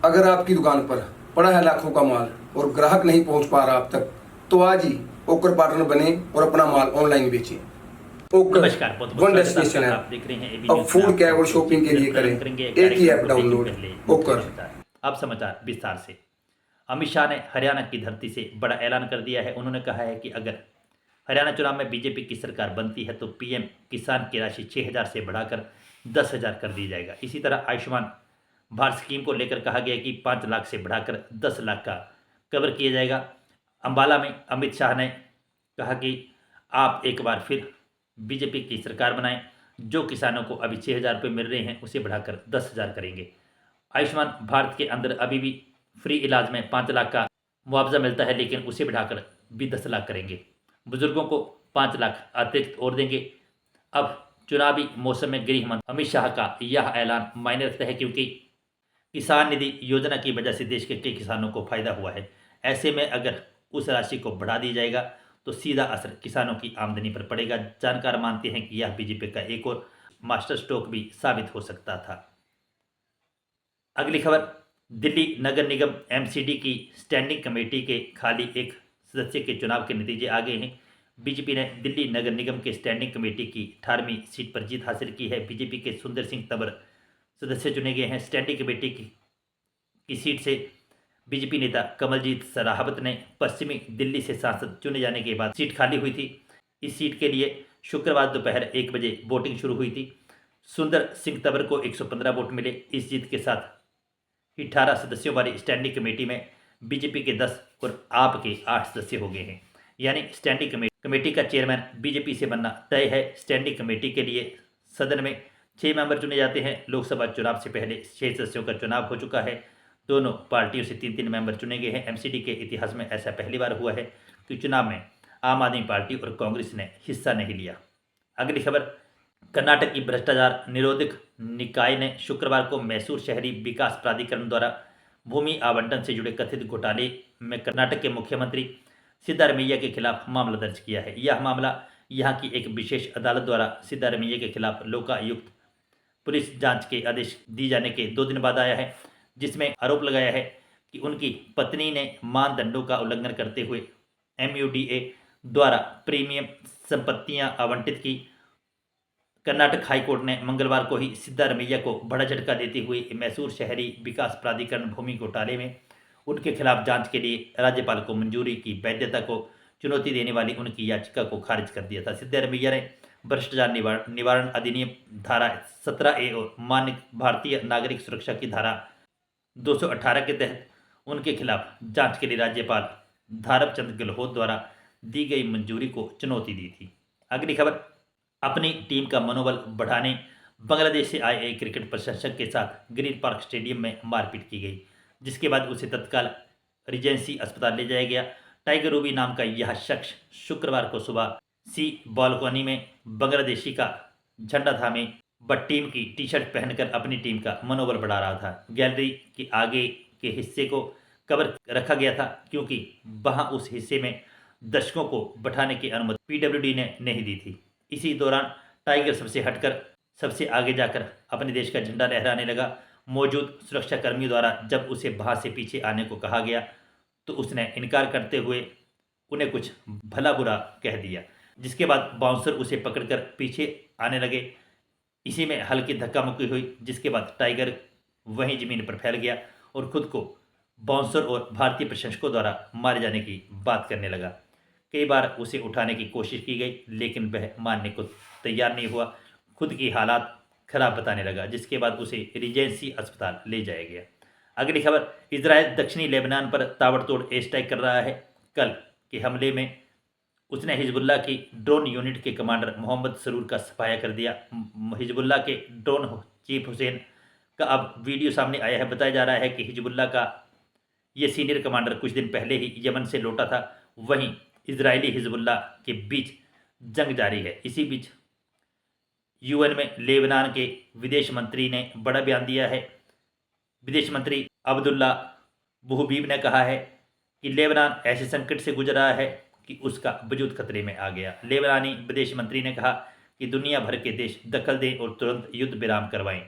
अगर आपकी दुकान पर पड़ा है लाखों का माल और ग्राहक नहीं पहुंच पा रहा आप तक, तो आज ही ओकर पार्टनर बने और अपना माल ऑनलाइन बेचें। ओकर नमस्कार, बहुत बहुत वन स्वागत है डेस्टिनेशन आपका। है। आप देख रहे हैं एबी अब न्यूज में फूड कैब और आपको शॉपिंग के लिए करें करेंगे एक ही ऐप कार्यक्रम को, लेकिन डाउनलोड। पहले मुख्य ओकर। समाचार। अब समाचार विस्तार से। अमित शाह ने हरियाणा की धरती से बड़ा ऐलान कर दिया है। उन्होंने कहा है कि अगर हरियाणा चुनाव में बीजेपी की सरकार बनती है तो पीएम किसान की राशि 6,000 से बढ़ाकर 10,000 कर दी जाएगा। इसी तरह आयुष्मान भारत स्कीम को लेकर कहा गया कि 5 लाख से बढ़ाकर 10 लाख का कवर किया जाएगा। अंबाला में अमित शाह ने कहा कि आप एक बार फिर बीजेपी की सरकार बनाएं, जो किसानों को अभी 6,000 रुपये मिल रहे हैं उसे बढ़ाकर 10,000 करेंगे। आयुष्मान भारत के अंदर अभी भी फ्री इलाज में 5 लाख का मुआवजा मिलता है, लेकिन उसे बढ़ाकर भी 10 लाख करेंगे। बुजुर्गों को 5 लाख अतिरिक्त और देंगे। अब चुनावी मौसम में गृह मंत्री अमित शाह का यह ऐलान मायने रखता है, क्योंकि किसान निधि योजना की वजह से देश के कई किसानों को फायदा हुआ है। ऐसे में अगर उस राशि को बढ़ा दी जाएगा तो सीधा असर किसानों की आमदनी पर पड़ेगा। जानकार मानते हैं कि यह बीजेपी का एक और मास्टर स्ट्रोक भी साबित हो सकता था। अगली खबर, दिल्ली नगर निगम एमसीडी की स्टैंडिंग कमेटी के खाली एक सदस्य के चुनाव के नतीजे आ गए हैं। बीजेपी ने दिल्ली नगर निगम के स्टैंडिंग कमेटी की 18वीं सीट पर जीत हासिल की है। बीजेपी के सुंदर सिंह तंवर सदस्य चुने गए हैं। स्टैंडिंग कमेटी की सीट से बीजेपी नेता कमलजीत सराहवत ने पश्चिमी दिल्ली से सांसद चुने जाने के बाद सीट खाली हुई थी। इस सीट के लिए शुक्रवार दोपहर 1 बजे वोटिंग शुरू हुई थी। सुंदर सिंह तंवर को 115 वोट मिले। इस जीत के साथ 18 सदस्यों वाली स्टैंडिंग कमेटी में बीजेपी के 10 और आप के 8 सदस्य हो गए हैं। यानी स्टैंडिंग कमेटी का चेयरमैन बीजेपी से बनना तय है। स्टैंडिंग कमेटी के लिए सदन में 6 मेंबर चुने जाते हैं। लोकसभा चुनाव से पहले 6 सदस्यों का चुनाव हो चुका है। दोनों पार्टियों से 3-3 मेंबर चुने गए हैं। एमसीडी के इतिहास में ऐसा पहली बार हुआ है कि चुनाव में आम आदमी पार्टी और कांग्रेस ने हिस्सा नहीं लिया। अगली खबर, कर्नाटक की भ्रष्टाचार निरोधक निकाय ने शुक्रवार को मैसूर शहरी विकास प्राधिकरण द्वारा भूमि आवंटन से जुड़े कथित घोटाले में कर्नाटक के मुख्यमंत्री सिद्धारमैया के खिलाफ मामला दर्ज किया है। यह मामला यहाँ की एक विशेष अदालत द्वारा सिद्धारमैया के खिलाफ लोकायुक्त पुलिस जांच के आदेश दिए जाने के 2 दिन बाद आया है, जिसमें आरोप लगाया है कि उनकी पत्नी ने मानदंडों का उल्लंघन करते हुए एमयूडीए द्वारा प्रीमियम संपत्तियां आवंटित की। कर्नाटक हाईकोर्ट ने मंगलवार को ही सिद्धारमैया को बड़ा झटका देते हुए मैसूर शहरी विकास प्राधिकरण भूमि घोटाले में उनके खिलाफ जांच के लिए राज्यपाल को मंजूरी की वैधता को चुनौती देने वाली उनकी याचिका को खारिज कर दिया था। सिद्धारमैया ने भ्रष्टाचार निवारण अधिनियम धारा 17A और मान्य भारतीय नागरिक सुरक्षा की धारा 218 के तहत उनके खिलाफ जांच के लिए राज्यपाल धारप चंद गहलोत द्वारा दी गई मंजूरी को चुनौती दी थी। अगली खबर, अपनी टीम का मनोबल बढ़ाने बांग्लादेश से आए एक क्रिकेट प्रशंसक के साथ ग्रीन पार्क स्टेडियम में मारपीट की गई, जिसके बाद उसे तत्काल रिजेंसी अस्पताल ले जाया गया। टाइगर रूबी नाम का यह शख्स शुक्रवार को सुबह सी बालकनी में बांग्लादेशी का झंडा थामे व टीम की टी शर्ट पहनकर अपनी टीम का मनोबल बढ़ा रहा था। गैलरी के आगे के हिस्से को कवर रखा गया था, क्योंकि वहां उस हिस्से में दर्शकों को बैठाने की अनुमति पीडब्ल्यूडी ने नहीं दी थी। इसी दौरान टाइगर सबसे हटकर सबसे आगे जाकर अपने देश का झंडा लहराने लगा। मौजूद सुरक्षा कर्मियों द्वारा जब उसे वहां से पीछे आने को कहा गया तो उसने इनकार करते हुए उन्हें कुछ भला बुरा कह दिया, जिसके बाद बाउंसर उसे पकड़कर पीछे आने लगे। इसी में हल्की धक्का मुक्की हुई, जिसके बाद टाइगर वहीं जमीन पर फैल गया और खुद को बाउंसर और भारतीय प्रशंसकों द्वारा मारे जाने की बात करने लगा। कई बार उसे उठाने की कोशिश की गई, लेकिन वह मानने को तैयार नहीं हुआ। खुद की हालात खराब बताने लगा, जिसके बाद उसे रिजेंसी अस्पताल ले जाया गया। अगली खबर, इजराइल दक्षिणी लेबनान पर ताबड़तोड़ एयर स्ट्राइक कर रहा है। कल के हमले में उसने हिजबुल्लाह की ड्रोन यूनिट के कमांडर मोहम्मद सरूर का सफाया कर दिया। हिजबुल्लाह के ड्रोन चीफ हुसैन का अब वीडियो सामने आया है। बताया जा रहा है कि हिजबुल्लाह का ये सीनियर कमांडर कुछ दिन पहले ही यमन से लौटा था। वहीं इजरायली हिजबुल्लाह के बीच जंग जारी है। इसी बीच यूएन में लेबनान के विदेश मंत्री ने बड़ा बयान दिया है। विदेश मंत्री अब्दुल्ला बुहबीब ने कहा है कि लेबनान ऐसे संकट से गुजर रहा है कि उसका वजूद खतरे में आ गया। लेबनानी विदेश मंत्री ने कहा कि दुनिया भर के देश दखल दें और तुरंत युद्ध विराम करवाएं।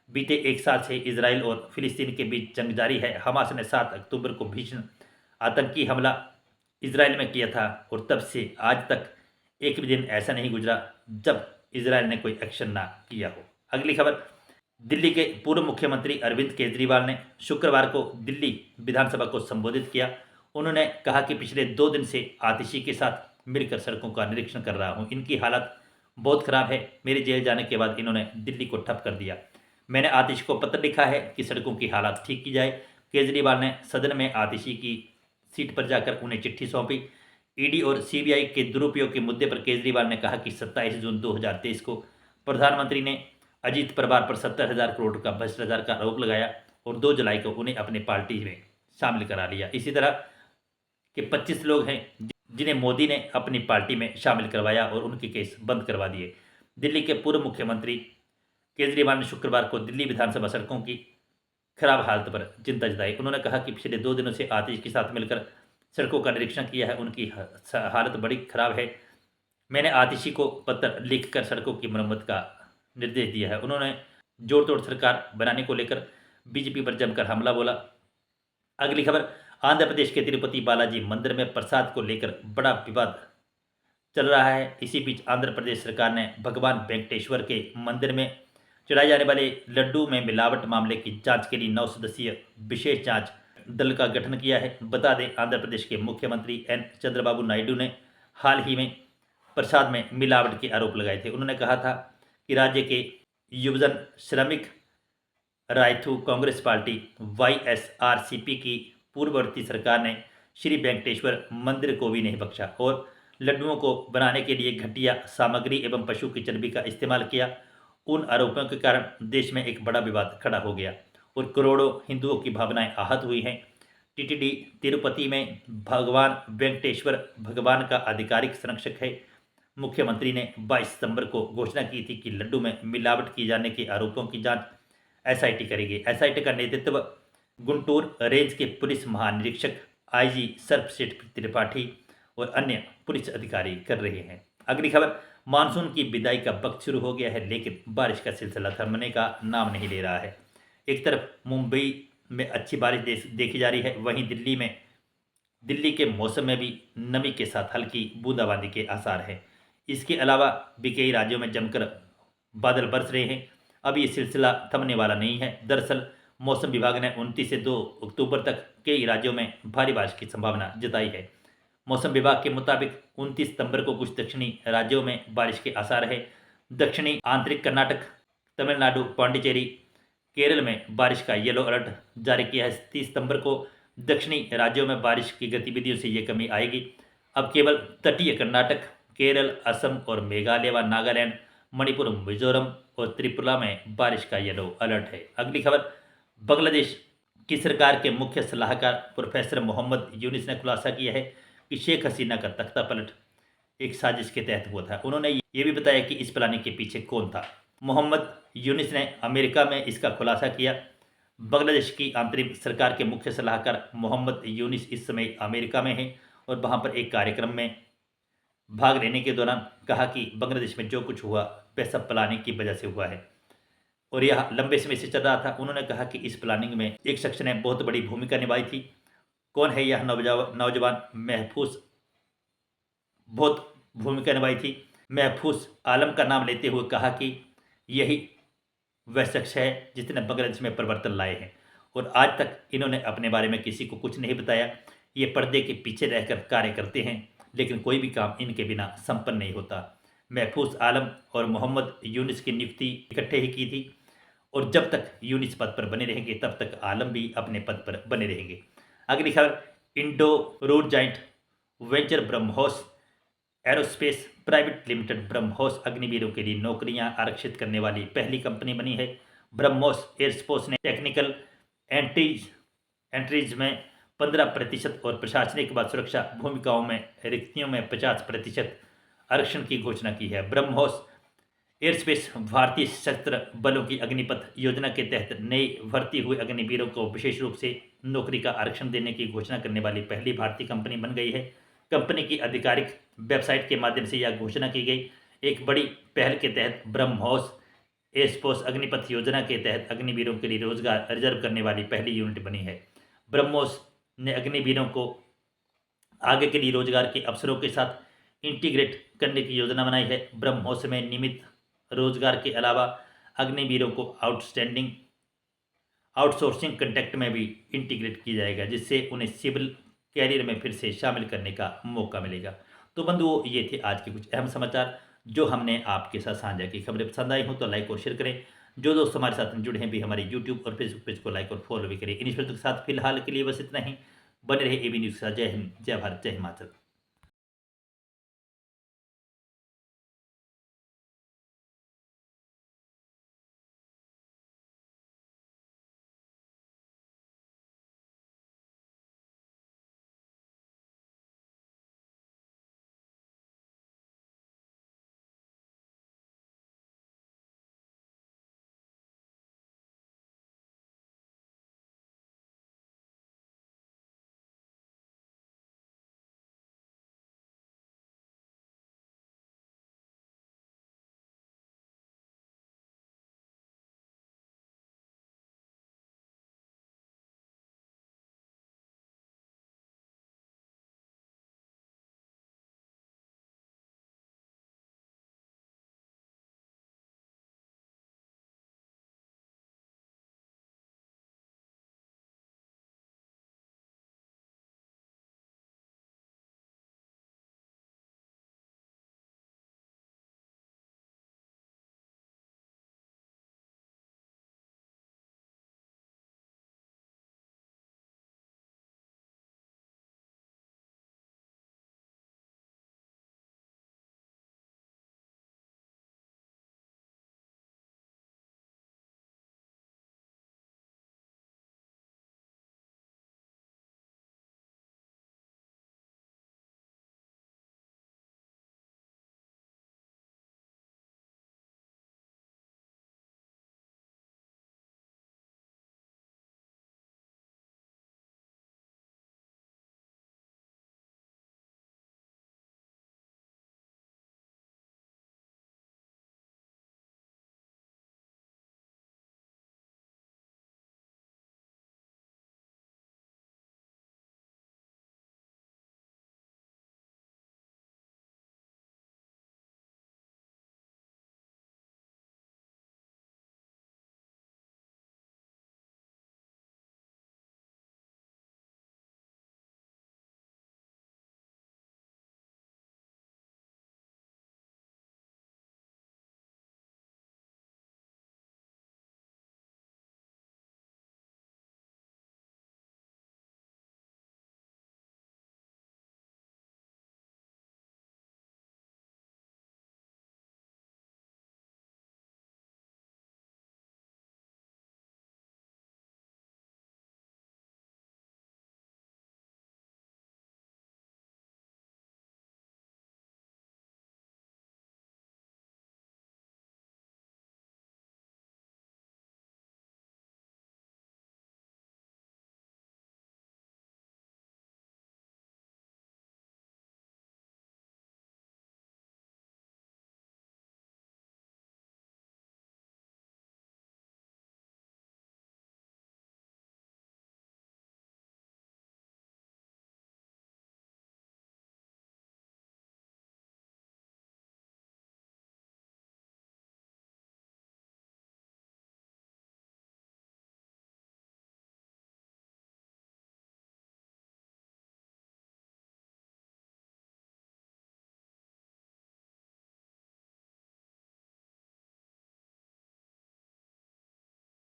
बीते एक साल से इजराइल और फिलिस्तीन के बीच जंग जारी है। हमास ने 7 अक्टूबर को भीषण आतंकी हमला इजराइल में किया था और तब से आज तक एक भी दिन ऐसा नहीं गुजरा जब इजराइल ने कोई एक्शन ना किया हो। अगली खबर, दिल्ली के पूर्व मुख्यमंत्री अरविंद केजरीवाल ने शुक्रवार को दिल्ली विधानसभा को संबोधित किया। उन्होंने कहा कि पिछले 2 दिन से आतिशी के साथ मिलकर सड़कों का निरीक्षण कर रहा हूं। इनकी हालत बहुत खराब है। मेरे जेल जाने के बाद इन्होंने दिल्ली को ठप कर दिया। मैंने आतिशी को पत्र लिखा है कि सड़कों की हालत ठीक की जाए। केजरीवाल ने सदन में आतिशी की सीट पर जाकर उन्हें चिट्ठी सौंपी। ईडी और सीबीआई के दुरुपयोग के मुद्दे पर केजरीवाल ने कहा कि 27 जून 2023 को प्रधानमंत्री ने अजीत परिवार पर 70,000 करोड़ का भ्रष्टाचार का आरोप लगाया और 2 जुलाई को उन्हें अपनी पार्टी में शामिल करा लिया। इसी तरह के 25 लोग हैं जिन्हें मोदी ने अपनी पार्टी में शामिल करवाया और उनके केस बंद करवा दिए। दिल्ली के पूर्व मुख्यमंत्री केजरीवाल ने शुक्रवार को दिल्ली विधानसभा सड़कों की खराब हालत पर चिंता जताई। उन्होंने कहा कि पिछले 2 दिनों से आतिश के साथ मिलकर सड़कों का निरीक्षण किया है। उनकी हालत बड़ी खराब है। मैंने आतिशी को पत्र लिखकर सड़कों की मरम्मत का निर्देश दिया है। उन्होंने जोड़ तोड़ सरकार बनाने को लेकर बीजेपी पर जमकर हमला बोला। अगली खबर, आंध्र प्रदेश के तिरुपति बालाजी मंदिर में प्रसाद को लेकर बड़ा विवाद चल रहा है। इसी बीच आंध्र प्रदेश सरकार ने भगवान वेंकटेश्वर के मंदिर में चढ़ाए जाने वाले लड्डू में मिलावट मामले की जांच के लिए 9 सदस्यीय विशेष जांच दल का गठन किया है। बता दें, आंध्र प्रदेश के मुख्यमंत्री एन चंद्रबाबू नायडू ने हाल ही में प्रसाद में मिलावट के आरोप लगाए थे। उन्होंने कहा था कि राज्य के युवजन श्रमिक रायथू कांग्रेस पार्टी वाईएसआरसीपी की पूर्ववर्ती सरकार ने श्री वेंकटेश्वर मंदिर को भी नहीं बख्शा और लड्डुओं को बनाने के लिए घटिया सामग्री एवं पशु की चर्बी का इस्तेमाल किया। उन आरोपों के कारण देश में एक बड़ा विवाद खड़ा हो गया और करोड़ों हिंदुओं की भावनाएं आहत हुई हैं। टीटीडी तिरुपति में भगवान वेंकटेश्वर भगवान का आधिकारिक संरक्षक है। मुख्यमंत्री ने 22 सितंबर को घोषणा की थी कि लड्डू में मिलावट किए जाने के आरोपों की जांच एसआईटी करेगी। एसआईटी का नेतृत्व गुंटूर रेंज के पुलिस महानिरीक्षक आईजी सर्वश्रेष्ठ त्रिपाठी और अन्य पुलिस अधिकारी कर रहे हैं। अगली खबर, मानसून की विदाई का वक्त शुरू हो गया है लेकिन बारिश का सिलसिला थमने का नाम नहीं ले रहा है। एक तरफ मुंबई में अच्छी बारिश देखी जा रही है, वहीं दिल्ली के मौसम में भी नमी के साथ हल्की बूंदाबांदी के आसार हैं। इसके अलावा भी कई राज्यों में जमकर बादल बरस रहे हैं। अब ये सिलसिला थमने वाला नहीं है। दरअसल मौसम विभाग ने 29 से 2 अक्टूबर तक कई राज्यों में भारी बारिश की संभावना जताई है। मौसम विभाग के मुताबिक 29 सितंबर को कुछ दक्षिणी राज्यों में बारिश के आसार है। दक्षिणी आंतरिक कर्नाटक, तमिलनाडु, पांडिचेरी, केरल में बारिश का येलो अलर्ट जारी किया है। 30 सितंबर को दक्षिणी राज्यों में बारिश की गतिविधियों से ये कमी आएगी। अब केवल तटीय कर्नाटक, केरल, असम और मेघालय व नागालैंड, मणिपुर, मिजोरम और त्रिपुरा में बारिश का येलो अलर्ट है। अगली खबर, बांग्लादेश की सरकार के मुख्य सलाहकार प्रोफेसर मोहम्मद यूनिस ने खुलासा किया है कि शेख हसीना का तख्ता पलट एक साजिश के तहत हुआ था। उन्होंने ये भी बताया कि इस प्लानिंग के पीछे कौन था। मोहम्मद यूनिस ने अमेरिका में इसका खुलासा किया। बांग्लादेश की आंतरिक सरकार के मुख्य सलाहकार मोहम्मद यूनिस इस समय अमेरिका में हैं और वहाँ पर एक कार्यक्रम में भाग लेने के दौरान कहा कि बांग्लादेश में जो कुछ हुआ वह सब प्लानिंग की वजह से हुआ है और यह लंबे समय से चल रहा था। उन्होंने कहा कि इस प्लानिंग में एक शख्स ने बहुत बड़ी भूमिका निभाई थी। कौन है यह नौजवान? महफूज बहुत भूमिका निभाई थी। महफूज आलम का नाम लेते हुए कहा कि यही वह शख्स है जिसने बांग्लादेश में परिवर्तन लाए हैं और आज तक इन्होंने अपने बारे में किसी को कुछ नहीं बताया। ये पर्दे के पीछे रहकर कार्य करते हैं लेकिन कोई भी काम इनके बिना संपन्न नहीं होता। महफूज आलम और मोहम्मद यूनिस की नियुक्ति इकट्ठे ही की थी और जब तक यूनिस पद पर बने रहेंगे तब तक आलम भी अपने पद पर बने रहेंगे। अगली खबर, इंडो रोड joint venture BrahMos aerospace private limited BrahMos अग्निवीरों के लिए नौकरियां आरक्षित करने वाली पहली कंपनी बनी है। ब्रह्मोस एयरस्पेस ने टेक्निकल एंट्रीज में 15% और प्रशासनिक व सुरक्षा भूमिकाओं में रिक्तियों में 50% आरक्षण की घोषणा की है। ब्रह्मोस एयरस्पेस भारतीय सशस्त्र बलों की अग्निपथ योजना के तहत नए भर्ती हुए अग्निवीरों को विशेष रूप से नौकरी का आरक्षण देने की घोषणा करने वाली पहली भारतीय कंपनी बन गई है। कंपनी की आधिकारिक वेबसाइट के माध्यम से यह घोषणा की गई। एक बड़ी पहल के तहत ब्रह्मोस एस्पोस अग्निपथ योजना के तहत अग्निवीरों के लिए रोजगार रिजर्व करने वाली पहली यूनिट बनी है। ब्रह्मोस ने अग्निवीरों को आगे के लिए रोजगार के अवसरों के साथ इंटीग्रेट करने की योजना बनाई है। ब्रह्मोस में नियमित रोजगार के अलावा अग्निवीरों को आउटसोर्सिंग कॉन्ट्रैक्ट में भी इंटीग्रेट किया जाएगा, जिससे उन्हें सिविल कैरियर में फिर से शामिल करने का मौका मिलेगा। तो बंधुओं, ये थे आज के कुछ अहम समाचार जो हमने आपके साथ साझा की। खबरें पसंद आई हो तो लाइक और शेयर करें। जो दोस्त हमारे साथ जुड़े हैं भी हमारे यूट्यूब और फेसबुक पेज को लाइक और फॉलो भी करें। इन के साथ फिलहाल के लिए बस इतना ही। बने रहे एबी न्यूज़ के साथ। जय हिंद, जय भारत, जय हिमाचल।